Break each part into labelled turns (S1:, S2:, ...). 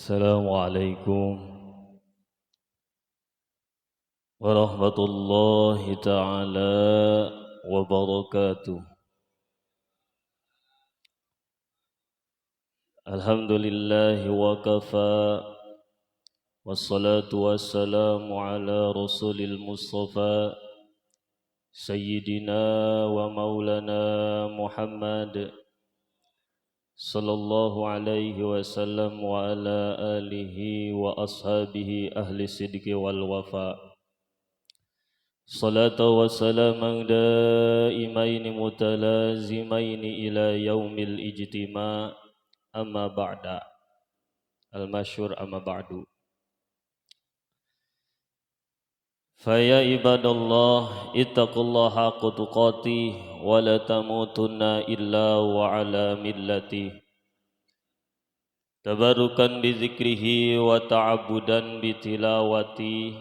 S1: Assalamualaikum warahmatullahi ta'ala wabarakatuh. Alhamdulillahi wa kafa, wassalatu wassalamu ala rasulil mustafa Sayyidina wa maulana Muhammad sallallahu alaihi wasallam wa ala alihi wa ashabihi ahli sidqi wal wafa. Salatu wa salaman daimaini mutalazimaini ila yaumil ijtima' amma ba'da. Al-masyhur amma ba'du. Faya ibadallah ittaqullaha haqqa tuqatih wa la tamutunna illa wa ala millati. Tabarukan bi dzikrihi wa ta'abbudan bi tilawati.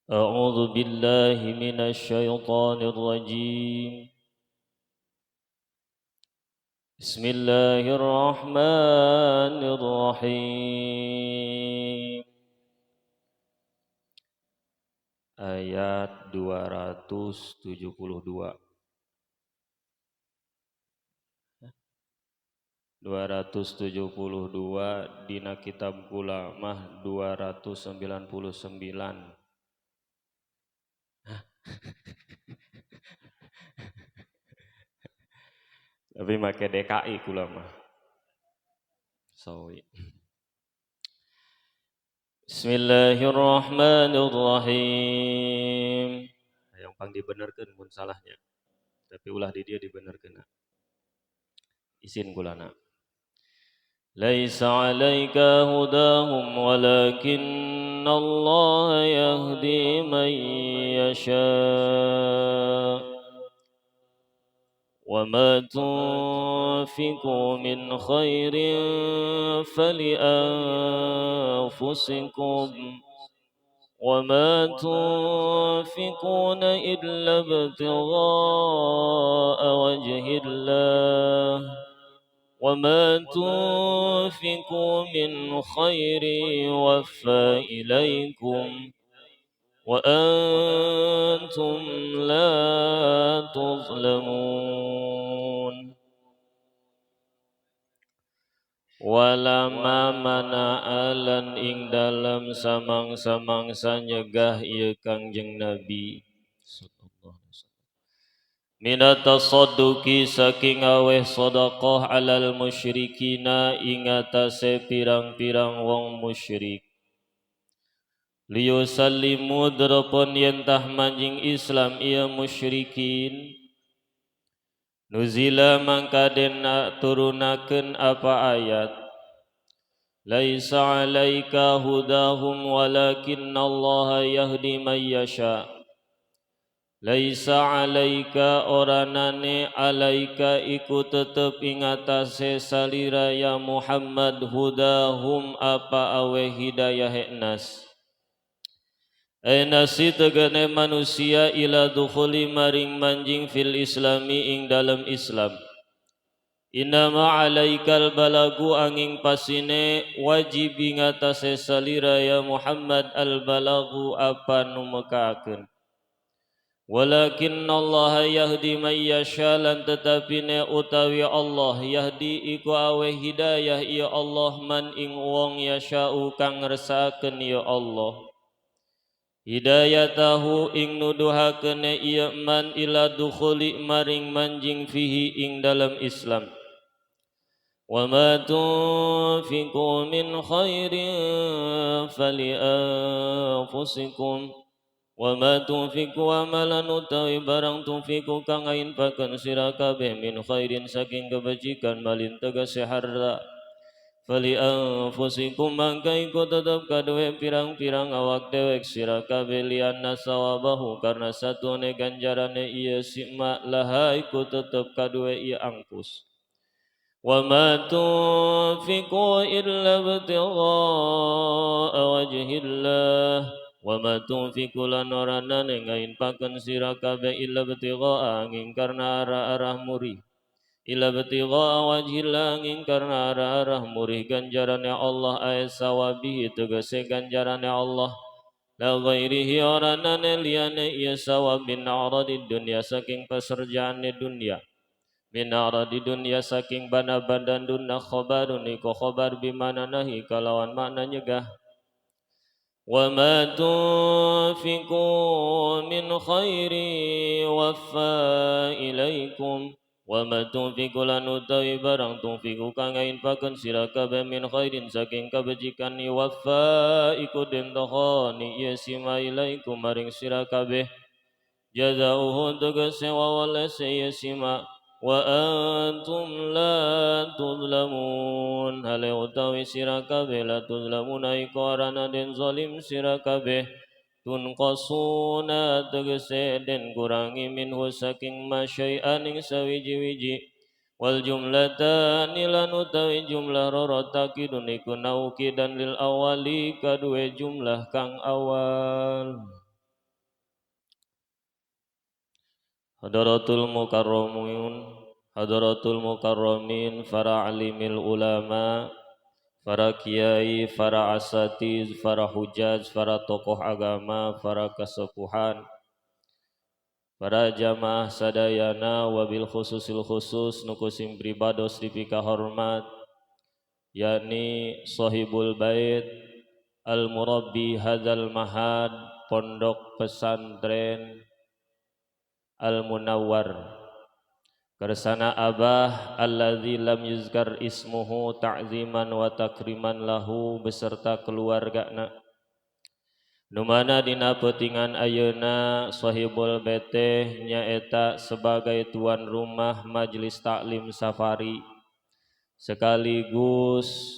S1: A'udzu billahi minasy syaithanir rajim. Bismillahirrahmanirrahim. Ayat 272. 272 dina kitab kula mah 299. Tapi make DKI kula mah. Sawi. Bismillahirrahmanirrahim. Yang pang dibenerkeun mun salahnya. Tapi ulah di dia dibenerkeun. Isin kulana. Laisa 'alaika hudahum walakinna Allah yahdi man yasha. وما تنفقوا من خير فلأنفسكم وما تنفقون إلا ابتغاء وجه الله وما تنفقوا من خير يوفى إليكم وأنتم لا تظلمون. Walama mana'alan ing dalam samang-samangsa nyegah ieu Kangjeng Nabi sallallahu alaihi wasallam minata sadduqi saking aweh sedekah alal musyrikina ing atase pirang-pirang wong musyrik liyusallimu dropon yentah manjing Islam ia musyrikin nuzila mangkaden turunakeun apa ayat laisa 'alaika hudahum walakinnallaha yahdi man yasha laisa 'alaika oranane 'alaika iku tetep ing atase salira ya Muhammad hudahum apa awe hidayah nas nasi tegane manusia ila dukhuli maring manjing fil islami ing dalam Islam. Innama alaikal balagu angin pasine wajib ing atase salira ya Muhammad al balagu apa nu mekakeun. Walakin Allah yahdi man yasha lan tetapine utawi Allah yahdi iku awe hidayah ya Allah man ing wong yasha'u kang ngersakaken ya Allah. Hidayatahu ing nuduhakeun ieu man ila dukhuli maring manjing fihi ing dalam Islam. Wa ma tunfiqu min khairin fali anfusikum wa ma tunfiqu amalan utawi barang tunfiqu kang infaqkeun sira kabeh min khairin saking kebajikan malin tegese harta fali anfusikum mangka iku tetep kaduwe pirang-pirang awak dewek sira kabeh lianna sawabahu karna satune ganjarane ieu sima laha iku tetep kaduwe ieu angpus wa ma tunfiqu illa ibtigha'a wajhillah wa ma tunfiqu lan oranane ngainpakeun sira kabeh illa ibtigha'a angin karna arah-arah muri ila batigha wajhillah ing karna arah murih ganjarannya Allah ay sawabihi tegese ganjarannya Allah la ghairihi oranane liyane iya sawab min aradid dunya saking peserjaane dunya min aradi dunya saking bana badan dunya khabarun iku khabar bimana nahi kalawan makna nyegah wa ma tunfiqu min khairi waffa ilaikum wa ma tunfiqu lan utawi barang tunfiqu kang infakun sira kabeh min khairin saking kabajikan waffa iku den tohoni yasima ilaikum maring sira kabeh jazauhu tegese wawalese yasima wa antum la tuzlamun hale utawi sira kabeh la tuzlamuna iku arana den zalim sira kabeh tunqasuna tegese den kurangi minhu saking masyai'an ing sawiji-wiji wal jumlatani lan utawi jumlah roro takidun iku naukidan lil awali kadue jumlah kang awal. Hadaratul mukarramun Hadaratul mukarramin para alimil ulama, para kiai, para asatiz, para hujaj, para tokoh agama, para kesepuhan, para jamaah sadayana wabil khususil khusus nukusim pribados dipika hormat yakni sahibul bait al murabbi hadzal mahad pondok pesantren Al-Munawwar kersana abah alladzi lam yuzkar ismuhu ta'ziman wa takriman lahu beserta keluargana numana dina peutingan ayeuna sahibul bete nyaeta sebagai tuan rumah majelis taklim safari sekaligus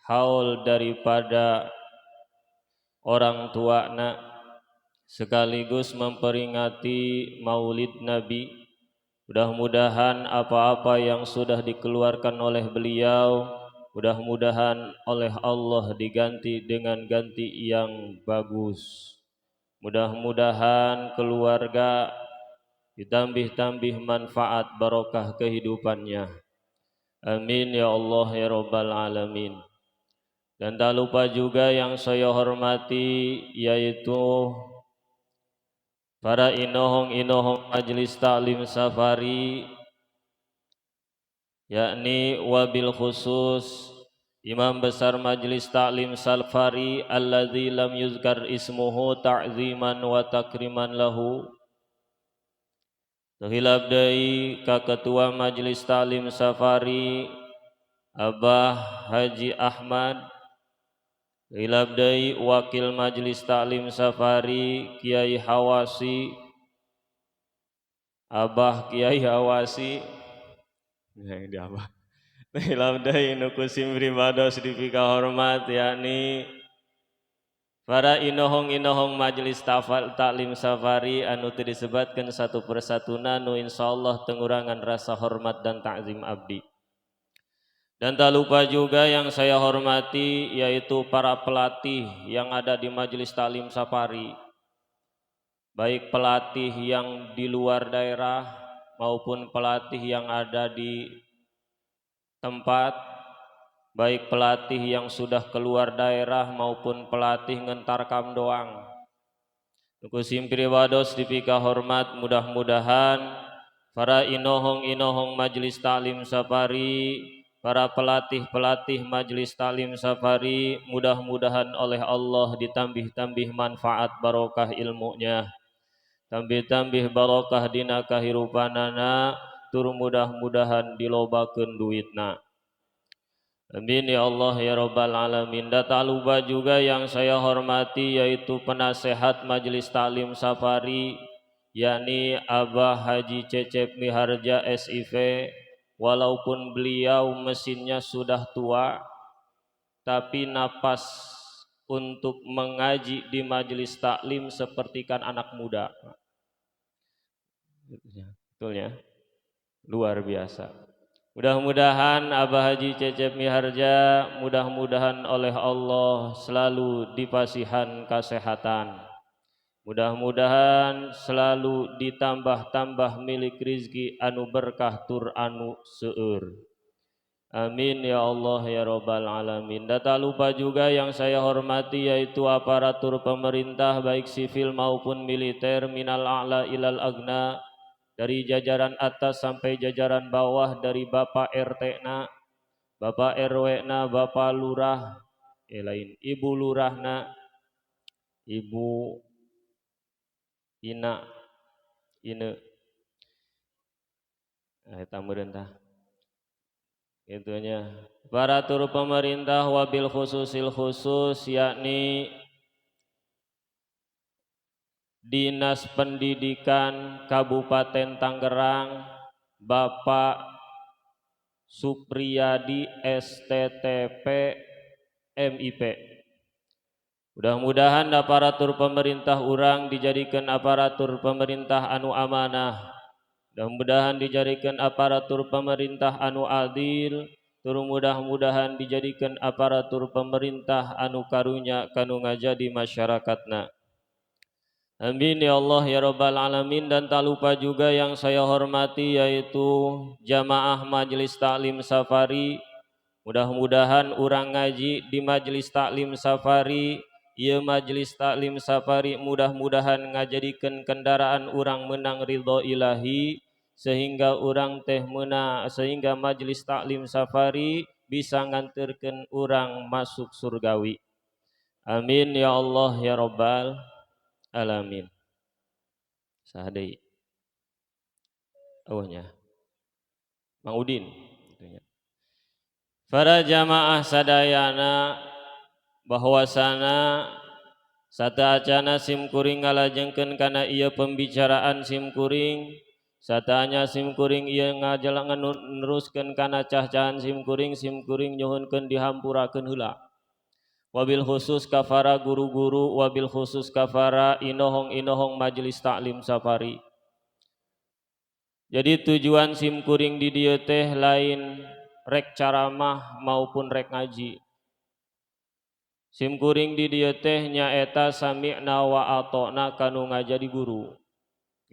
S1: haul daripada orang tuana sekaligus memperingati maulid Nabi. Mudah-mudahan apa-apa yang sudah dikeluarkan oleh beliau mudah-mudahan oleh Allah diganti dengan ganti yang bagus. Mudah-mudahan keluarga ditambih-tambih manfaat barokah kehidupannya. Amin ya Allah ya Rabbal alamin. Dan tak lupa juga yang saya hormati yaitu para inohong-inohong majelis taklim safari yakni wabil khusus Imam besar majelis taklim safari alladzi lam yuzkar ismuhu ta'ziman wa takriman lahu terhilap deui ka ketua majelis taklim safari Abah Haji Ahmad hilap deui wakil majelis taklim safari Kiai Hawasi Abah Kiai Hawasi yang di Abah hilap deui nu kusim pribados dipika hormat yakni para inohong-inohong majelis taklim safari anu teu disebatkeun satu persatuna nu insyaallah tengurangan rasa hormat dan takzim abdi. Dan tak lupa juga yang saya hormati yaitu para pelatih yang ada di majelis taklim safari, baik pelatih yang di luar daerah maupun pelatih yang ada di tempat, baik pelatih yang sudah keluar daerah maupun pelatih ngentarkam doang. Nukusim pribados dipika hormat mudah-mudahan para inohong-inohong majelis taklim safari, para pelatih-pelatih majelis taklim safari mudah-mudahan oleh Allah ditambih-tambih manfaat barokah ilmunya, tambih-tambih barokah dina kahirupanana, tur mudah-mudahan dilobakeun duitna. Amin ya Allah ya Rabbal alamin. Dan tak lupa juga yang saya hormati yaitu penasehat majelis taklim safari yakni Abah Haji Cecep Miharja SIV. Walaupun beliau mesinnya sudah tua, tapi napas untuk mengaji di majelis taklim sepertikan anak muda. Betul ya? Luar biasa. Mudah-mudahan Abah Haji Cecep Miharja mudah-mudahan oleh Allah selalu dipasihan kesehatan, Mudah-mudahan selalu ditambah-tambah milik rizki anu berkah tur anu seueur. Amin ya Allah ya Rabbal Alamin. Dan tak lupa juga yang saya hormati yaitu aparatur pemerintah baik sivil maupun militer minal a'la ilal agna, dari jajaran atas sampai jajaran bawah, dari Bapak RT na, Bapak RW na, Bapak Lurah, lain Ibu Lurah na, Ibu Ina, Ine, merentah. Itunya aparatur pemerintah wabil khususil khusus yakni Dinas Pendidikan Kabupaten Tangerang Bapak Supriyadi STTP MIP. Mudah-mudahan aparatur pemerintah urang dijadikan aparatur pemerintah anu amanah. Mudah-mudahan dijadikan aparatur pemerintah anu adil, tur mudah-mudahan dijadikan aparatur pemerintah anu karunya kanu ngajadi masyarakatna. Amin ya Allah ya Rabbal Alamin. Dan tak lupa juga yang saya hormati yaitu jamaah Majelis Taklim Safari. Mudah-mudahan urang ngaji di Majelis Taklim Safari, ieu Majelis Taklim Safari mudah-mudahan ngajadikeun kendaraan urang menang ridho ilahi, sehingga urang teh meunang, sehingga Majelis Taklim Safari bisa nganterkeun urang masuk surgawi. Amin ya Allah ya Rabbal Alamin. Saha deui? Eueuhnya Mang Udin. Para jamaah sadayana bahwasana sataacana simkuring ngalajengkeun kana ieu pembicaraan simkuring, satanya simkuring ieu ngajalangan neruskeun kana cah-cahan simkuring nyuhunkeun dihampurakeun heula. Wabil khusus kafara guru-guru, wabil khusus kafara inohong-inohong Majelis Taklim Safari. Jadi tujuan simkuring di dieu teh lain rek caramah maupun rek ngaji. Simkuring di dieu teh nyaeta sami'na wa ata'na kanu ngajadi guru.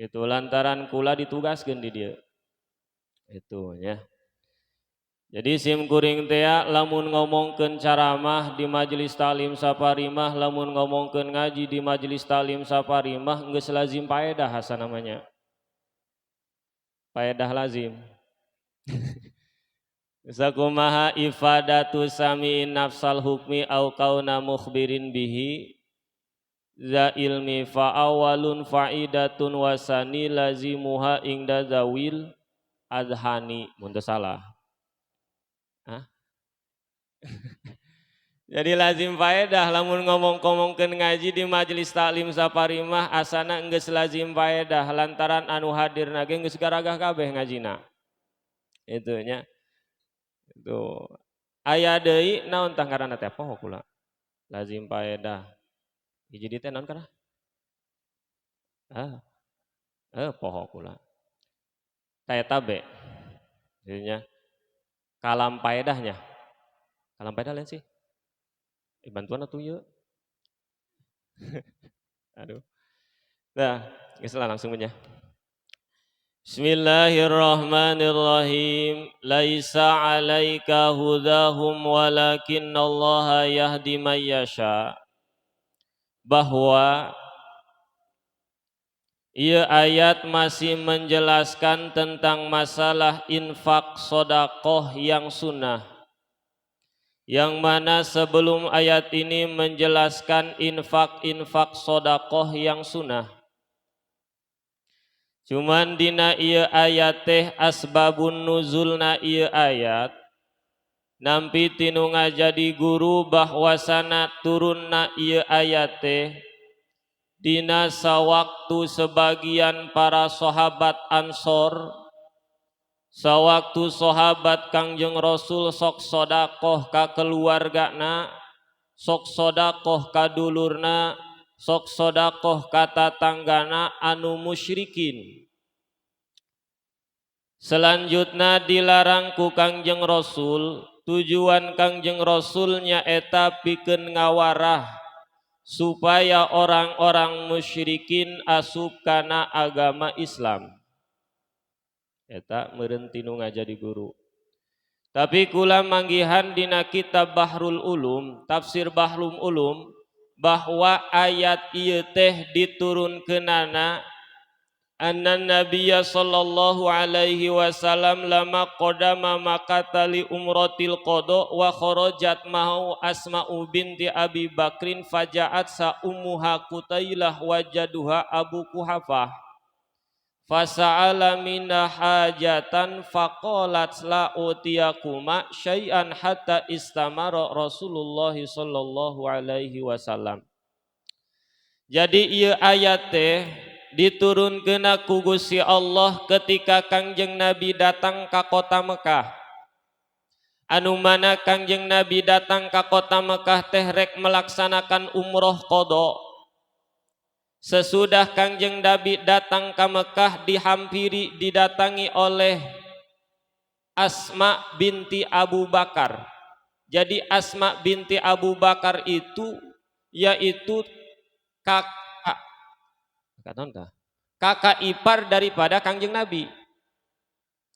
S1: Gitu lantaran kula ditugaskeun di dieu. Itu nya. Jadi simkuring teh lamun ngomongkeun caramah di Majelis Taklim Safari mah, lamun ngomongkeun ngaji di Majelis Taklim Safari mah geus lazim faedah hasa namanya. Faedah lazim. Sakumaha ifadatu sami'in nafsal hukmi au kauna mukhbirin bihi za ilmi fa awalun faidatun wasani lazimuha ingda zawil adhani. Mun teu salah. Hah? Jadi lazim faedah lamun ngomongkeun ngaji di Majelis Taklim Safari mah asana geus lazim faedah lantaran anu hadirna ge geus garagah kabeh ngajina. Itu nya. Itu aya deui naon tah ngaranna teh poho kula. Lazim faedah. Hiji di teh naon kana? Poho kula. Taeta be. Jadinya kalam faedahnya. Kalam faedah lain sih. Bantuan atuh ieu. Aduh. Nah, geus langsung nya. Bismillahirrahmanirrahim. Laisa 'alaika hudahum walakinallaha yahdi may yasha. Bahwa ieu ayat masih menjelaskan tentang masalah infak sedekah yang sunnah. Yang mana sebelum ayat ini menjelaskan infak sedekah yang sunnah. Cuman dina ieu ayat teh asbabun nuzulna ieu ayat nampi tinu ngajadi guru bahwasana turunna ieu ayat teh dina sawaktu sebagian para sahabat Ansor, sawaktu sahabat Kangjeng Rasul sok sedekah ka keluargana, sok sedekah ka dulurna, sok sedekah ka tatanggana anu musyrikin. Selanjutnya dilarang ku Kangjeng Rasul, tujuan Kangjeng Rasul nyaeta pikeun ngawarah supaya orang-orang musyrikin asup kana agama Islam. Eta meureun tinu ngajadi guru. Tapi kula manggihan dina kitab Bahrul Ulum, tafsir Bahrul Ulum, bahwa ayat ieu teh diturunkeunana anna nabiyya sallallahu alaihi wasallam lama qadama makatali umratil qada wa kharajat mahu Asma'u binti Abi Bakrin faja'at sa ummuha Qutailah wajaduha Abu Kuhafah fasa'ala minna hajatan faqalat la utiyakuma syai'an hatta istamara Rasulullah sallallahu alaihi wasallam. Jadi ieu ayat teh diturunkeun ku Gusti Allah ketika Kangjeng Nabi datang ka kota Mekah. Anu mana Kangjeng Nabi datang ka kota Mekah teh rek melaksanakan umroh qada. Sesudah Kangjeng Nabi datang ka Mekah didatangi oleh Asma binti Abu Bakar. Jadi Asma binti Abu Bakar itu yaitu kakak ipar daripada Kangjeng Nabi.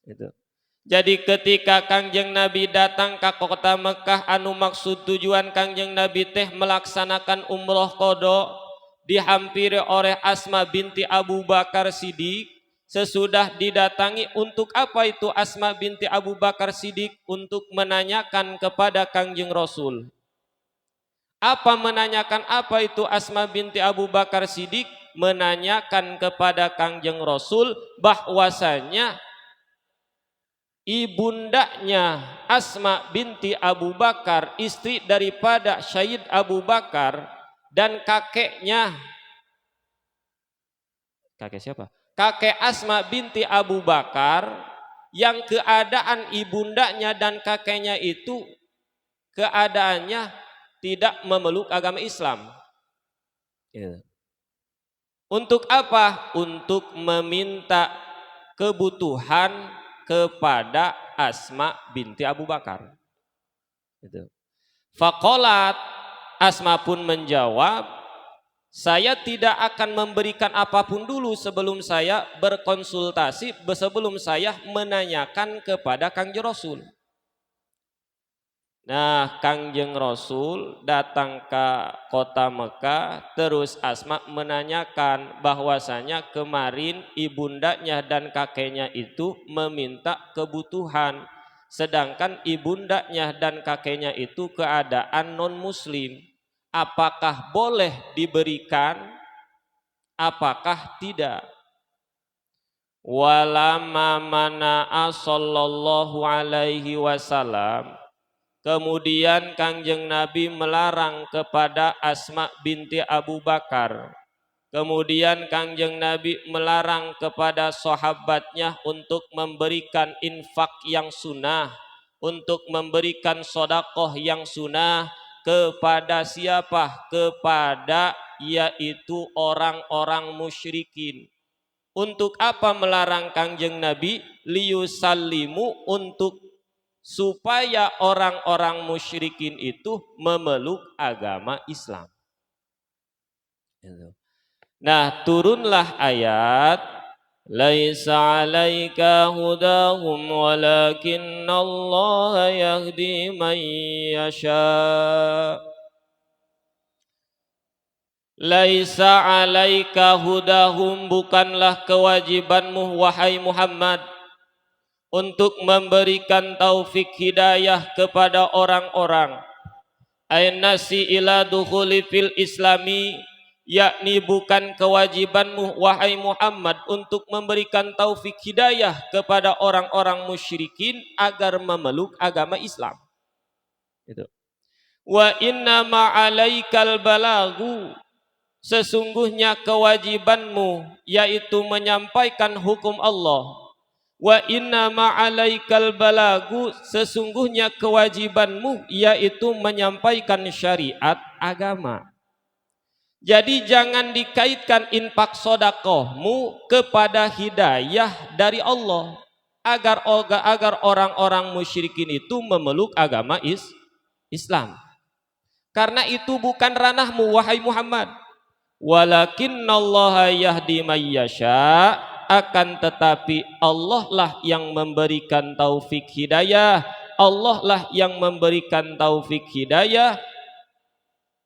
S1: Itu. Jadi ketika Kangjeng Nabi datang ke kota Mekah, anu maksud tujuan Kangjeng Nabi teh melaksanakan umroh qada, dihampiri oleh Asma binti Abu Bakar Siddiq. Sesudah didatangi, untuk apa itu Asma binti Abu Bakar Siddiq? Untuk menanyakan kepada Kangjeng Rasul. Apa menanyakan apa itu Asma binti Abu Bakar Siddiq? Menanyakan kepada Kangjeng Rasul bahwasanya ibundanya Asma binti Abu Bakar, istri daripada Syahid Abu Bakar, dan kakek siapa? Kakek Asma binti Abu Bakar, yang keadaan ibundanya dan kakeknya itu keadaannya tidak memeluk agama Islam. Untuk apa? Untuk meminta kebutuhan kepada Asma binti Abu Bakar. Faqalat, Asma pun menjawab, saya tidak akan memberikan apapun dulu sebelum saya berkonsultasi, sebelum saya menanyakan kepada Kangjeng Rasul. Nah, Kangjeng Rasul datang ke kota Mekah, terus Asma menanyakan bahwasanya kemarin ibundanya dan kakeknya itu meminta kebutuhan, sedangkan ibundanya dan kakeknya itu keadaan non muslim. Apakah boleh diberikan? Apakah tidak? Walamma mana'a sallallahu alaihi wasallam, kemudian Kangjeng Nabi melarang kepada Asma binti Abu Bakar. Kemudian Kangjeng Nabi melarang kepada sahabatnya untuk memberikan infak yang sunnah, untuk memberikan sedekah yang sunnah kepada siapa? Kepada yaitu orang-orang musyrikin. Untuk apa melarang Kangjeng Nabi? Liyusallimu, untuk supaya orang-orang musyrikin itu memeluk agama Islam. Nah, turunlah ayat laisa 'alaika hudahum walakinallaha yahdi man yasha. Laisa 'alaika hudahum, bukanlah kewajibanmu wahai Muhammad untuk memberikan taufik hidayah kepada orang-orang. Ainasi ila dukhuli fil islami, yakni bukan kewajibanmu wahai Muhammad untuk memberikan taufik hidayah kepada orang-orang musyrikin agar memeluk agama Islam. Itu. Wa inna ma'alaikal balagu, sesungguhnya kewajibanmu yaitu menyampaikan hukum Allah. Wa inna ma'alaikal balagu, sesungguhnya kewajibanmu yaitu menyampaikan syariat agama. Jadi jangan dikaitkan infak sedekahmu kepada hidayah dari Allah, agar orang-orang musyrikin itu memeluk agama Islam. Karena itu bukan ranahmu wahai Muhammad. Walakinnallaha yahdi may yasha, akan tetapi Allah lah yang memberikan taufik hidayah. Allah lah yang memberikan taufik hidayah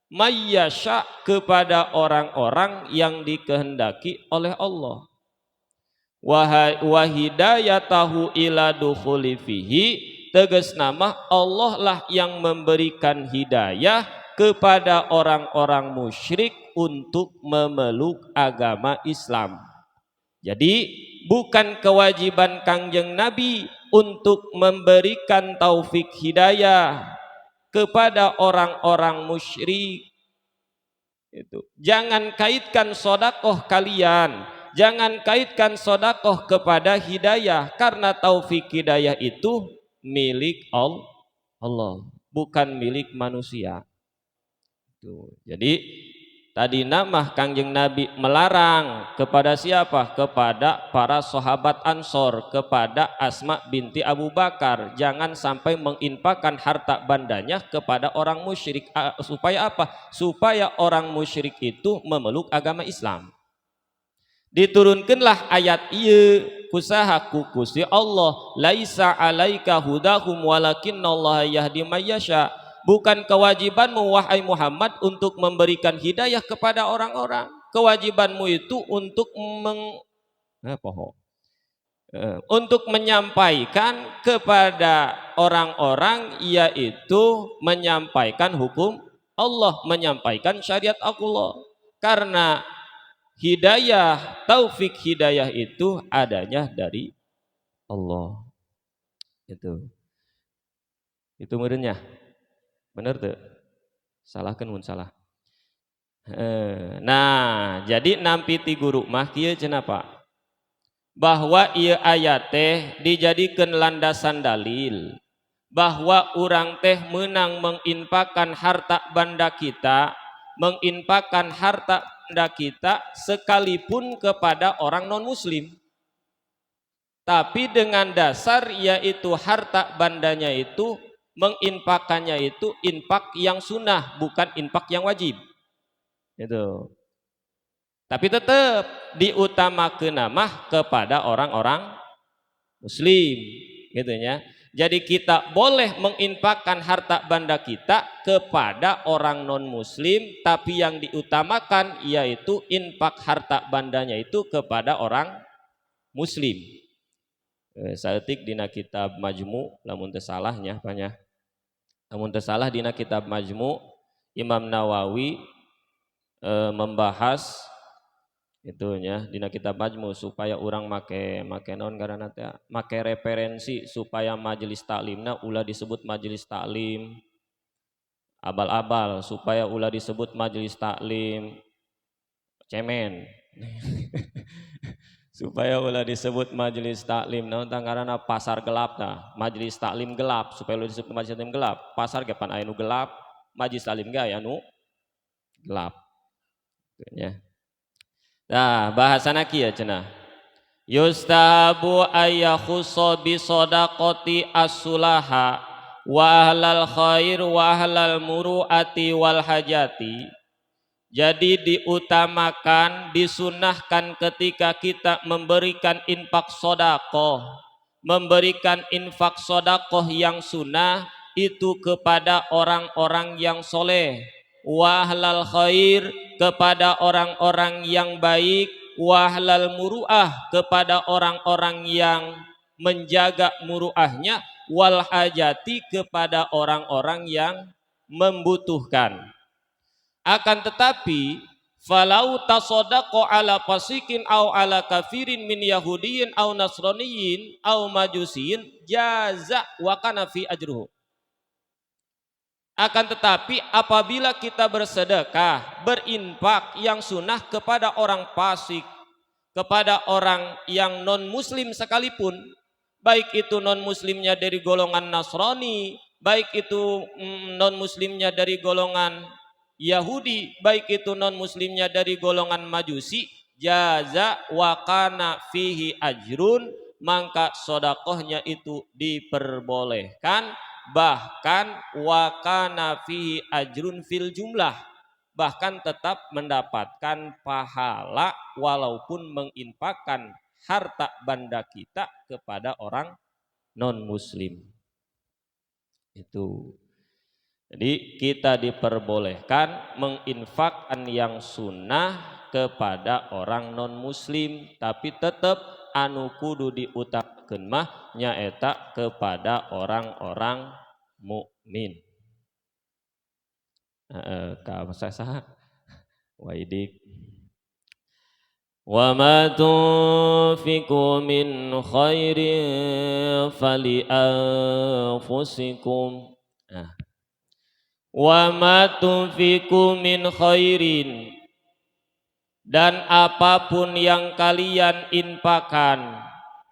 S1: may yasha, kepada orang-orang yang dikehendaki oleh Allah. Wa hidayatahu ila dukhuli fihi, tegas nama Allah lah yang memberikan hidayah kepada orang-orang musyrik untuk memeluk agama Islam. Jadi bukan kewajiban Kangjeng Nabi untuk memberikan taufik hidayah kepada orang-orang musyrik. Itu. Jangan kaitkan sedekah kalian, jangan kaitkan sedekah kepada hidayah, karena taufik hidayah itu milik Allah, bukan milik manusia. Tuh. Jadi tadi nama Kangjeng Nabi melarang kepada siapa? Kepada para sahabat Ansor, kepada Asma binti Abu Bakar, jangan sampai menginfakkan harta bandanya kepada orang musyrik. Supaya apa? Supaya orang musyrik itu memeluk agama Islam. Diturunkanlah ayat ieu kusahaku Gusti Allah, laisa alaika hudahum walakinnallaha yahdi may yasha. Bukan kewajibanmu wahai Muhammad untuk memberikan hidayah kepada orang-orang. Kewajibanmu itu untuk untuk menyampaikan kepada orang-orang, yaitu menyampaikan hukum Allah, menyampaikan syariat Allah. Karena hidayah, taufik hidayah itu adanya dari Allah. Itu meureunnya. Bener tuh? Salahkan mun salah. Nah, jadi nampi ti guru mah kieu cenah Pak, bahwa ieu ayat teh dijadikeun landasan dalil bahwa urang teh meunang menginfakkan harta banda kita, menginfakkan harta banda kita sekalipun kepada orang non muslim, tapi dengan dasar yaitu harta bandanya itu menginfakkannya itu infak yang sunnah, bukan infak yang wajib. Itu. Tapi tetap diutamakeun mah kepada orang-orang muslim, gitu ya. Jadi kita boleh menginfakkan harta banda kita kepada orang non muslim, tapi yang diutamakan yaitu infak harta bandanya itu kepada orang muslim. Saeutik dina kitab Majmu, lamun teu salahnya banyak. Namun tersalah dina kitab Majmu, Imam Nawawi membahas itunya dina kitab Majmu supaya orang make naon ngaranna teh, make referensi supaya majelis taklimna ulah disebut majelis taklim abal-abal, supaya ulah disebut majelis taklim cemen. Supaya ulah disebut majelis taklim naon tah ngaranna pasar gelap tah, majelis taklim gelap, supaya ulah disebut majelis taklim gelap. Pasar ge pan aya nu gelap, majelis taklim ge aya nu gelap. Ya. Nah, bahasana kieu cenah. Yustahabu ayyakhussa bi shadaqati as-sulaha wa ahlal khair wa ahlal muruati wal hajati. Jadi diutamakan, disunahkan ketika kita memberikan infak sedekah, memberikan infak sedekah yang sunnah itu kepada orang-orang yang soleh, wahlal khair, kepada orang-orang yang baik, wahlal muruah, kepada orang-orang yang menjaga muruahnya, wal hajati, kepada orang-orang yang membutuhkan. Akan tetapi falau tasodaqa ala fasikin au ala kafirin min yahudiyin au nasraniyin au majusiyin jaza wa kana fi ajruhu. Akan tetapi apabila kita bersedekah, berinfak yang sunnah kepada orang fasik, kepada orang yang non muslim sekalipun, baik itu non muslimnya dari golongan Nasrani, baik itu non muslimnya dari golongan Yahudi, baik itu non muslimnya dari golongan Majusi, jaza wa kana fihi ajrun, maka sedekahnya itu diperbolehkan bahkan wa kana fihi ajrun fil jumlah, bahkan tetap mendapatkan pahala walaupun menginfakkan harta benda kita kepada orang non muslim. Itu. Jadi kita diperbolehkan menginfakkan yang sunnah kepada orang non muslim, tapi tetap anu kudu diutamakeun mah nyaeta kepada orang-orang mukmin. Ka saha? Waidik. Wa ma tunfiqu min khairin fali anfusikum. Wa ma tunfiqu min khairin, dan apapun yang kalian infakkan,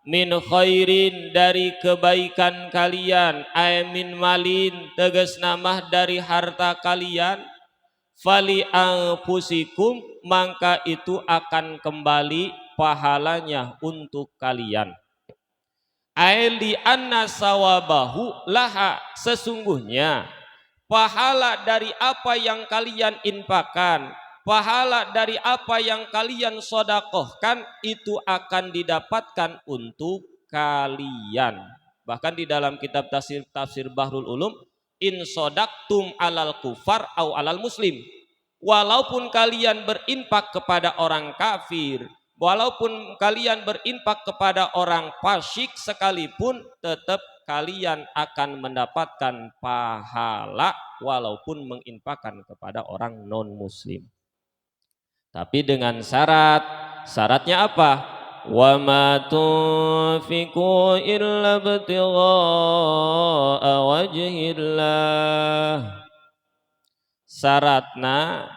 S1: min khairin dari kebaikan kalian, ay min malin tegas namah dari harta kalian, fali anfusikum maka itu akan kembali pahalanya untuk kalian. Ay li anna sawabahu laha, sesungguhnya pahala dari apa yang kalian infakkan, pahala dari apa yang kalian sodakohkan itu akan didapatkan untuk kalian. Bahkan di dalam kitab tafsir Bahrul Ulum, in sodaktum alal kufar au alal muslim, walaupun kalian berinfak kepada orang kafir, walaupun kalian berinfak kepada orang fasyik sekalipun, tetap kalian akan mendapatkan pahala walaupun menginfakkan kepada orang non muslim. Tapi dengan syarat. Syaratnya apa? Wa ma tunfiqu illa ibtigha'a wajhillah. Syaratna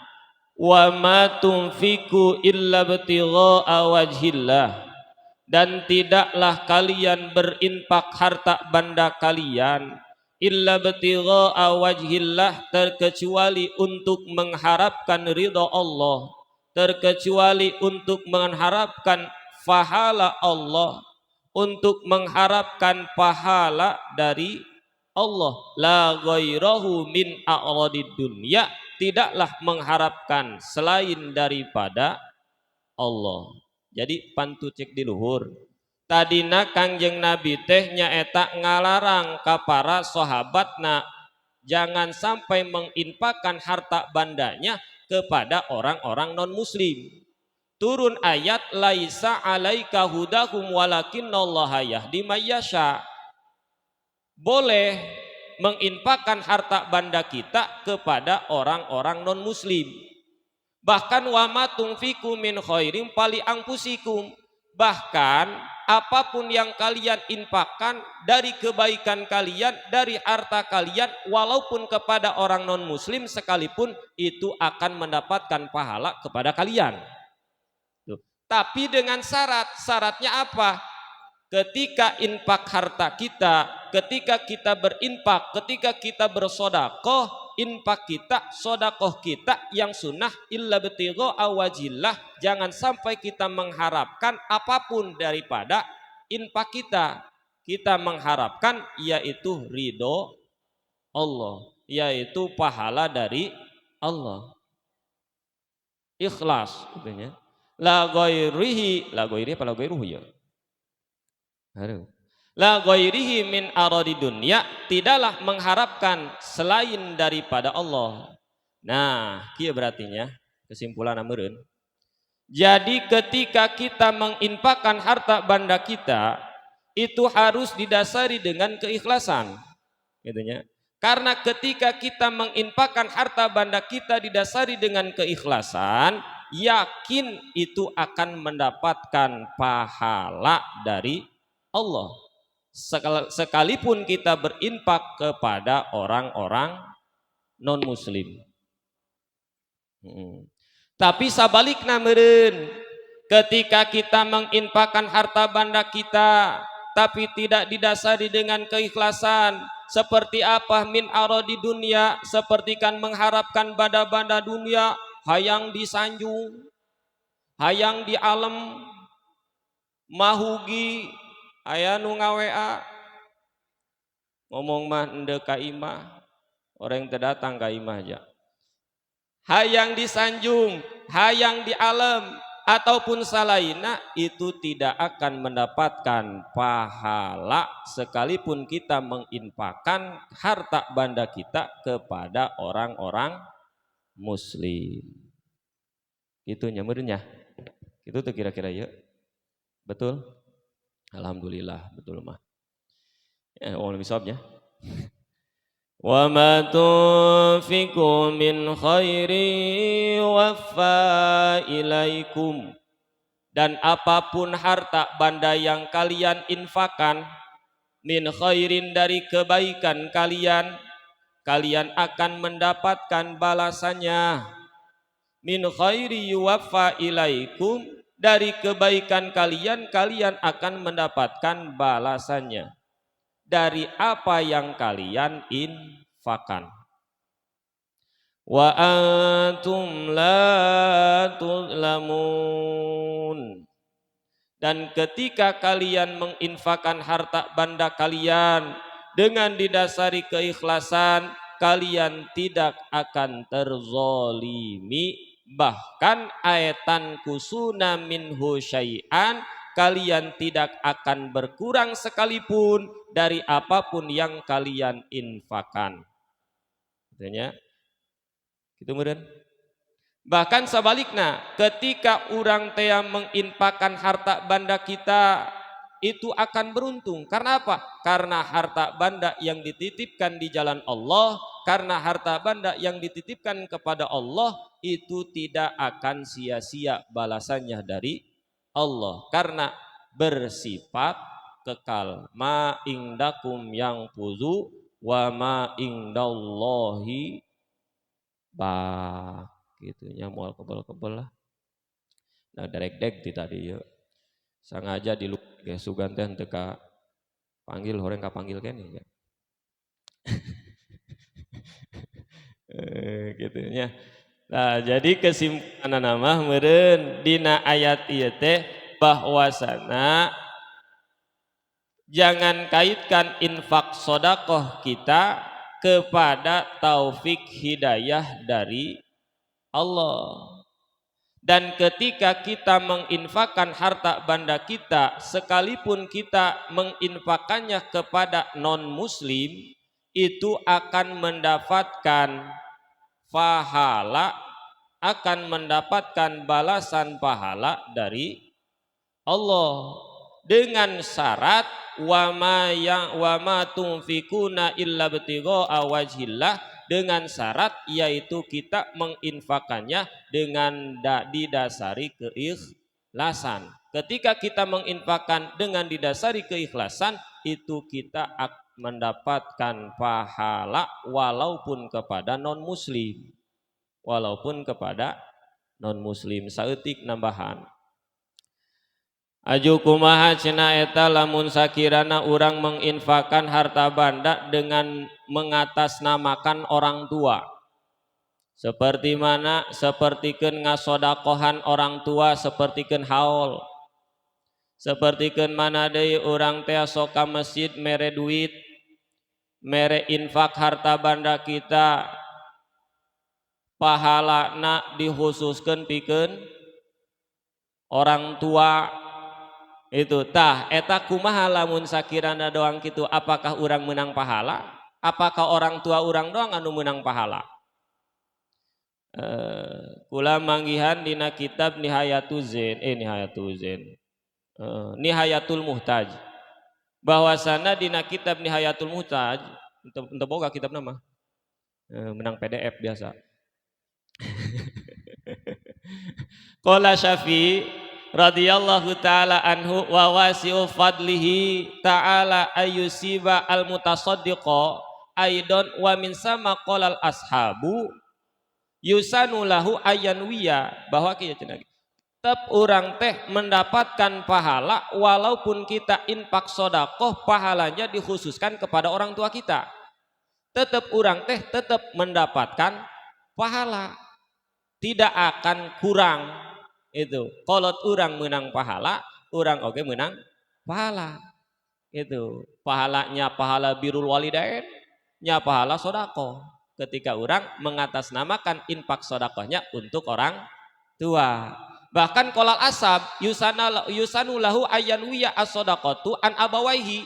S1: wa ma tunfiqu illa ibtigha'a wajhillah, dan tidaklah kalian berinfak harta benda kalian illa ibtigha'a wajhillah, terkecuali untuk mengharapkan ridha Allah, terkecuali untuk mengharapkan pahala Allah, untuk mengharapkan pahala dari Allah. La ghairahu min a'radid dunya, tidaklah mengharapkan selain daripada Allah. Jadi pantu cek di luhur. Tadina Kangjeng Nabi teh nyaeta ngalarang ka para sahabatna jangan sampai menginfakkan harta bandanya kepada orang-orang non muslim. Turun ayat laisa alaika hudahum walakinnallaha yahdi may yasha. Boleh menginfakkan harta benda kita kepada orang-orang non muslim. Bahkan wa ma tunfiqu min khairin fali anfusikum, bahkan apapun yang kalian infakkan dari kebaikan kalian, dari harta kalian, walaupun kepada orang non muslim sekalipun, itu akan mendapatkan pahala kepada kalian. Tuh. Tapi dengan syarat. Syaratnya apa? Ketika infak harta kita, ketika kita berinfak, ketika kita bersodakoh, infak kita, sodakoh kita yang sunnah illa ibtigha'a wajhillah, jangan sampai kita mengharapkan apapun daripada infak kita. Kita mengharapkan yaitu ridho Allah, yaitu pahala dari Allah. Ikhlas katanya. La ghairihi apa la ghairuhu ya? La ghairihi min aradi dunya, tidaklah mengharapkan selain daripada Allah. Nah, kieu berartinya kesimpulan meureun. Jadi ketika kita menginfakkan harta benda kita, itu harus didasari dengan keikhlasan. Gitunya. Karena ketika kita menginfakkan harta benda kita didasari dengan keikhlasan, yakin itu akan mendapatkan pahala dari Allah. Sekalipun kita berinfak kepada orang-orang non muslim. Tapi sabalikna meureun, ketika kita menginfakkan harta benda kita tapi tidak didasari dengan keikhlasan, seperti apa? Min aradi dunia, seperti kan mengharapkan banda-banda dunia, hayang disanjung, hayang di alam, mahugi aya nu ngawea, ngomong mah ende ka imah, orang yang terdatang ka imah aja. Hayang disanjung, hayang di alam ataupun salaina itu tidak akan mendapatkan pahala sekalipun kita menginfakkan harta benda kita kepada orang-orang muslim. Itu nyamurnya. Itu tuh kira-kira ya. Betul? Alhamdulillah betul mah. Oh lebih sobnya. Wa ma tunfiqu min khairi waffa ilaikum. Dan apapun harta benda yang kalian infakkan min khairin dari kebaikan kalian, kalian akan mendapatkan balasannya. Min khairi yuwaffa ilaikum, dari kebaikan kalian, kalian akan mendapatkan balasannya dari apa yang kalian infakkan. Wa antum la tudlamun. Dan ketika kalian menginfakkan harta benda kalian dengan didasari keikhlasan, kalian tidak akan terzolimi, bahkan ayatan kusuna minhu syai'an, kalian tidak akan berkurang sekalipun dari apapun yang kalian infakkan. Artinya gitu kemudian. Bahkan sebaliknya, ketika orang teh menginfakkan harta benda kita itu akan beruntung. Karena apa? Karena harta benda yang dititipkan di jalan Allah, karena harta benda yang dititipkan kepada Allah itu tidak akan sia-sia balasannya dari Allah, karena bersifat kekal. Ma indakum yang fuzu wa ma indallahi baq. Gitunya moal kebel-kebel lah. Nah derek-dek di tadi ya. Sengaja di luar ge sugan teh teu ka panggil horeng ka panggil keneh ya. Gitunya. Nah, jadi kesimpulan nama meureun dina ayat ieu teh bahwasana jangan kaitkan infak sedekah kita kepada taufik hidayah dari Allah. Dan ketika kita menginfakkan harta benda kita, sekalipun kita menginfakkannya kepada non muslim, itu akan mendapatkan pahala, akan mendapatkan balasan pahala dari Allah, dengan syarat wa ma tunfikuna illa btigha wajhillah, dengan syarat yaitu kita menginfakannya dengan didasari keikhlasan. Ketika kita menginfakkan dengan didasari keikhlasan, itu kita akan mendapatkan pahala walaupun kepada non muslim, walaupun kepada non muslim. Saeutik nambahan, aju kumaha cenah eta lamun sakirana urang menginfakkan harta benda dengan mengatasnamakan orang tua. Seperti mana? Sapertikeun ngasodakohan orang tua, sapertikeun haul. Sapertikeun mana deui urang teh sok ka masjid mere duit, mere infak harta benda kita, pahalana dikhususkeun pikeun orang tua. Itu tah eta kumaha lamun sakirana doang kitu, apakah urang menang pahala? Apakah orang tua urang doang anu menang pahala? Kula manggihan dina kitab Nihayatul Muhtaj, bahwasana dina kitab Nihayatul Muhtaj, untuk boga kitab nama menang PDF biasa. Qala Syafi'i radhiyallahu taala anhu wa wasi'u fadlihi ta'ala ayyusiba al mutasaddiqa aidon wa min sama qalal ashabu yusanu lahu ayanwiya, bahwa kieu cenah tetap orang teh mendapatkan pahala walaupun kita infak sedekah, pahalanya dikhususkan kepada orang tua kita. Tetap orang teh tetap mendapatkan pahala, tidak akan kurang. Itu kolot orang menang pahala, orang oge menang pahala. Itu pahalanya pahala birrul walidain, nya pahala sodako. Ketika orang mengatasnamakan infak sodakohnya untuk orang tua. Bahkan kolal asab yusanu lahu ayanwiya as-sodaqatu an abawaihi.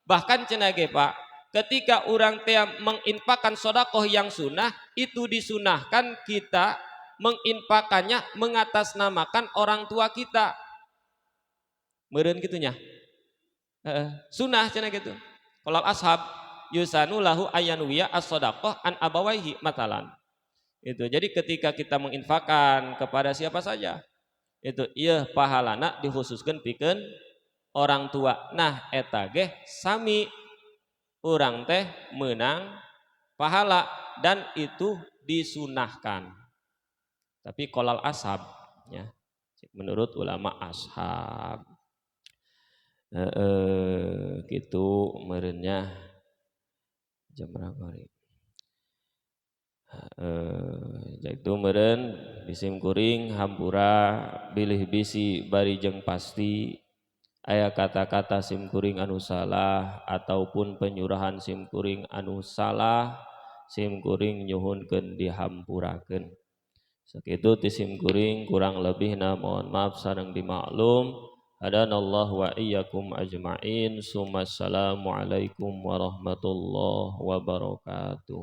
S1: Bahkan cenage Pak, ketika orang teh menginfakkan sodakoh yang sunnah, itu disunahkan kita menginfakannya mengatasnamakan orang tua kita. Meureun kitunya. Sunnah cenah gitu. Kolal ashab yusanu lahu ayanwiya as-sodaqah an abawaihi matalan. Itu jadi ketika kita menginfakkan kepada siapa saja, itu iya pahalana dikhususkan pikeun orang tua. Nah eta ge sami urang teh menang pahala dan itu disunahkan. Tapi kolal ashab ya, menurut ulama ashab gitu merenya jam berapa hari? Itu meren bisim kuring hampura bilih bisi bari jeung pasti aya kata-kata sim kuring anu salah ataupun penyurahan sim kuring anu salah, sim kuring nyuhunkeun dihampurakeun. Sakitu ti sim kuring kurang lebihna mohon maaf sareng dimaklum. Hadanallahu wa iyyakum ajma'in. Assalamualaikum warahmatullahi wabarakatuh.